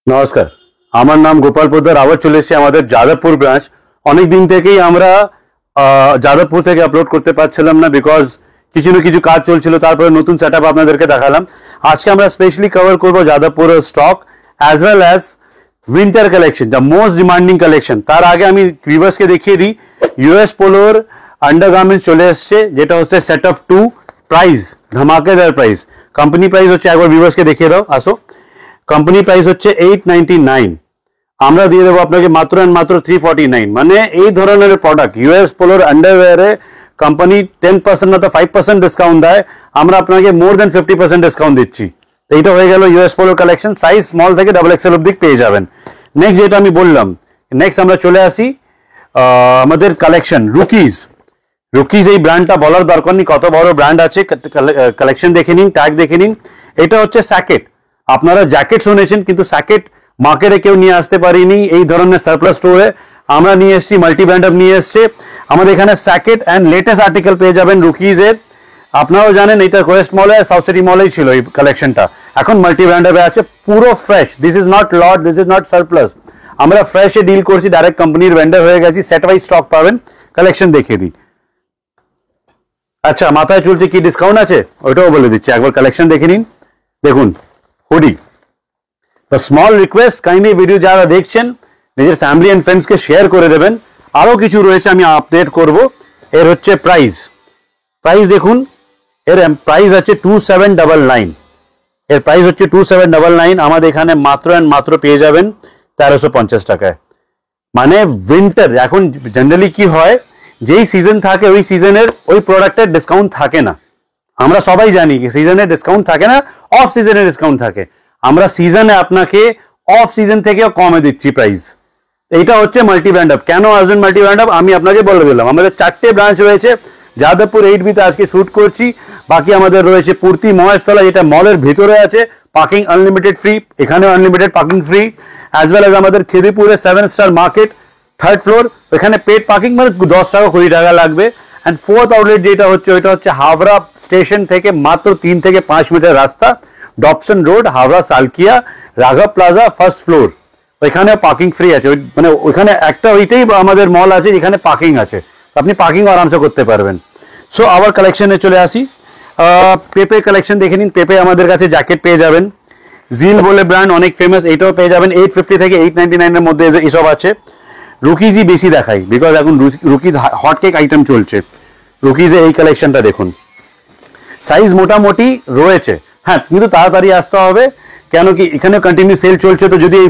নমস্কার, আমার নাম গোপাল পোদ্দার। আবার চলে এসেছি আমাদের যাদবপুর ব্রাঞ্চ। অনেক দিন থেকেই আমরা যাদবপুর থেকে আপলোড করতে পারছিলাম না, বিকজ কিছু না কিছু কাজ চলছিল। তারপরে নতুন সেট আপ আপনাদেরকে দেখালাম। আজকে আমরা স্পেশালি কভার করবো যাদবপুরের stock as well as winter collection, the most demanding collection. তার আগে আমি ভিউয়ার্সকে দেখিয়ে দিই, ইউএস পোলোর আন্ডারগার্মেন্টস চলে এসছে, যেটা হচ্ছে সেট অফ 2। প্রাইস ধামাকেদার প্রাইস। কোম্পানি প্রাইস হচ্ছে, একবার ভিউয়ার্সকে দেখিয়ে দাও, আসো। কোম্পানি প্রাইস হচ্ছে 899, আমরা দিয়ে দেবো আপনাকে মাত্র এন্ড মাত্র 349। মানে এই ধরনের প্রোডাক্ট ইউএস পোলোর আন্ডারওয়্যারে কোম্পানি 10% না তো 5% ডিসকাউন্ট দেয়, আমরা আপনাকে মোর দেন 50% ডিসকাউন্ট দিচ্ছি। এইটা হয়ে গেল ইউএস পোলোর কালেকশন। সাইজ স্মল থেকে XXL অব্দি পেয়ে যাবেন। নেক্সট যেটা আমি বললাম, নেক্সট আমরা চলে আসি আমাদের কালেকশন রুকিজ। রুকিজ এই ব্র্যান্ডটা বলার দরকার নেই, কত বড় ব্র্যান্ড আছে। কালেকশন দেখে নিন, ট্যাগ দেখে নিন। এটা হচ্ছে স্যাকেট। আপনারা জ্যাকেট শুনেছেন, কিন্তু স্যাকেট মার্কেটে কেউ নিয়ে আসতে পারিনি এই ধরনের সারপ্লাস স্টোরে। আমরা নিয়ে এসেছি, মাল্টি ব্র্যান্ড নিয়ে এসছে। আমাদের এখানে স্যাকেট অ্যান্ড লেটেস্ট আর্টিকেল পেয়ে যাবেন রুকিজের। আপনারাও জানেন এটা কোয়েস্ট মলে, সাউথ সিটি মলেই ছিল এই কালেকশনটা, এখন মাল্টি ব্র্যান্ডে আছে। পুরো fresh, this is not lot, this is not surplus. আমরা ফ্রেশে ডিল করছি, ডাইরেক্ট কোম্পানির ভেন্ডার হয়ে গেছি। সেট ওয়াইজ স্টক পাবেন। কালেকশন দেখিয়ে দিই। আচ্ছা, মাথায় চলছে কি ডিসকাউন্ট আছে ওইটাও বলে দিচ্ছি, একবার কালেকশন দেখে নিন। দেখুন হুডি। তো স্মল রিকোয়েস্ট, কাইন্ডলি ভিডিও যারা দেখছেন নিজের ফ্যামিলি এন্ড ফ্রেন্ডস কে শেয়ার করে দেবেন। আরো কিছু রয়েছে, আমি আপডেট করব। এর হচ্ছে প্রাইস দেখুন, এর প্রাইস আছে 2799। এর প্রাইস হচ্ছে 2799। আমাদের এখানে মাত্র এন্ড মাত্র পেয়ে যাবেন 1350 টাকায়। মানে উইন্টার, এখন জেনারেলি কি হয়, যেই সিজন থাকে ওই সিজনের ওই প্রোডাক্টের ডিসকাউন্ট থাকে না। আমরা সবাই জানি কি সিজনে ডিসকাউন্ট থাকে না, অফ সিজনে ডিসকাউন্ট থাকে। আমরা সিজনে আপনাকে অফ সিজন থেকেও কমে দিচ্ছি প্রাইস। এইটা হচ্ছে মাল্টি ব্র্যান্ড আপ। কেন আসবেন মাল্টি ব্র্যান্ড আপ আমি আপনাকে বলে দিলাম। আমাদের 4টে ব্রাঞ্চ রয়েছে। যাদবপুর 8B তে আজকে শুট করছি। বাকি আমাদের রয়েছে পূর্তি মহেশতলা, যেটা মলের ভিতরে আছে। পার্কিং আনলিমিটেড ফ্রি, এখানেও unlimited parking free. As well as আমাদের খেদিপুরে 7 স্টার মার্কেট 3rd ফ্লোর, এখানে পেড পার্কিং মানে 10 টাকা 20 টাকা লাগবে। অ্যান্ড 4th আউটলেট যেটা হচ্ছে ওইটা হচ্ছে হাওড়া স্টেশন থেকে মাত্র 3 থেকে 5 মিটার রাস্তা, ডবসন রোড, হাওড়া সালকিয়া, রাঘব প্লাজা 1st ফ্লোর। ওইখানে পার্কিং ফ্রি আছে। মানে ওইখানে একটা ওইটাই আমাদের মল আছে যেখানে পার্কিং আছে, আপনি পার্কিং আরামসে করতে পারবেন। সো আবার কালেকশনে চলে আসি। পেপে কালেকশন দেখে নিন। পেপে আমাদের কাছে জ্যাকেট পেয়ে যাবেন। জিল বলে ব্র্যান্ড অনেক ফেমাস, এইটাও পেয়ে যাবেন। 850 থেকে 899 এর মধ্যে এসব আছে। রুকিজই বেশি দেখাই, বিকজ এখন রুকিজ হট কেক আইটেম চলছে। রুকিজে এই কালেকশনটা দেখুন, সাইজ মোটামুটি রয়েছে। হ্যাঁ, কিন্তু তাড়াতাড়ি আসতে হবে, কেন কি এখানে কন্টিনিউ সেল চলছে। তো যদি এই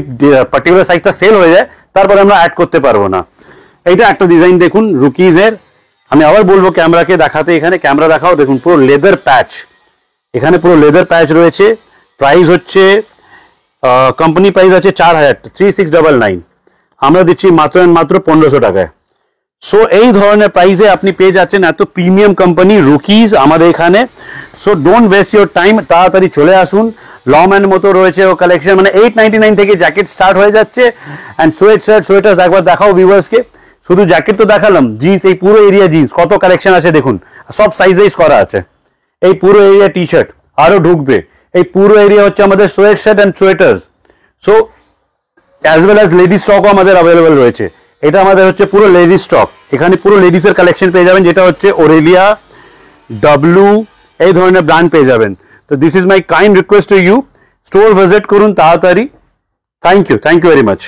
পার্টিকুলার সাইজটা সেল হয়ে যায়, তারপরে আমরা অ্যাড করতে পারবো না। এইটা একটা ডিজাইন দেখুন রুকিজের। আমি আবার বলবো ক্যামেরাকে দেখাতে, এখানে ক্যামেরা দেখাও। দেখুন পুরো লেদার প্যাচ, এখানে পুরো লেদার প্যাচ রয়েছে। প্রাইস হচ্ছে কোম্পানি প্রাইস আছে 3699, আমরা দিচ্ছি মাত্র মাত্র 1500 টাকায়। সো এই ধরনের প্রাইসে আপনি পেয়ে যাচ্ছেন এত প্রিমিয়াম কোম্পানি রুকিজ আমাদের এখানে। So don't waste your time, তাড়াতাড়ি চলে আসুন। লম্যান মতো রয়েছে ও কালেকশন, মানে 899 থেকে জ্যাকেট স্টার্ট হয়ে যাচ্ছে। অ্যান্ড সোয়েটার একবার দেখাও ভিউয়ার্সকে। শুধু জ্যাকেট তো দেখালাম, জিন্স, এই পুরো এরিয়া জিন্স কত কালেকশন আছে দেখুন, সব সাইজেস করা আছে। এই পুরো এরিয়া টি শার্ট আরো ঢুকবে। এই পুরো এরিয়া হচ্ছে আমাদের sweatshirt and sweater. So as well as ladies স্টকও আমাদের অ্যাভেলেবেল রয়েছে। এটা আমাদের হচ্ছে পুরো লেডিস স্টক। এখানে পুরো লেডিসের কালেকশন পেয়ে যাবেন, যেটা হচ্ছে ওরেলিয়া, ডাব্লু, এই ধরনের ব্র্যান্ড পেয়ে যাবেন। তো this is my kind request to you, store visit করুন তাড়াতাড়ি। Thank you very much.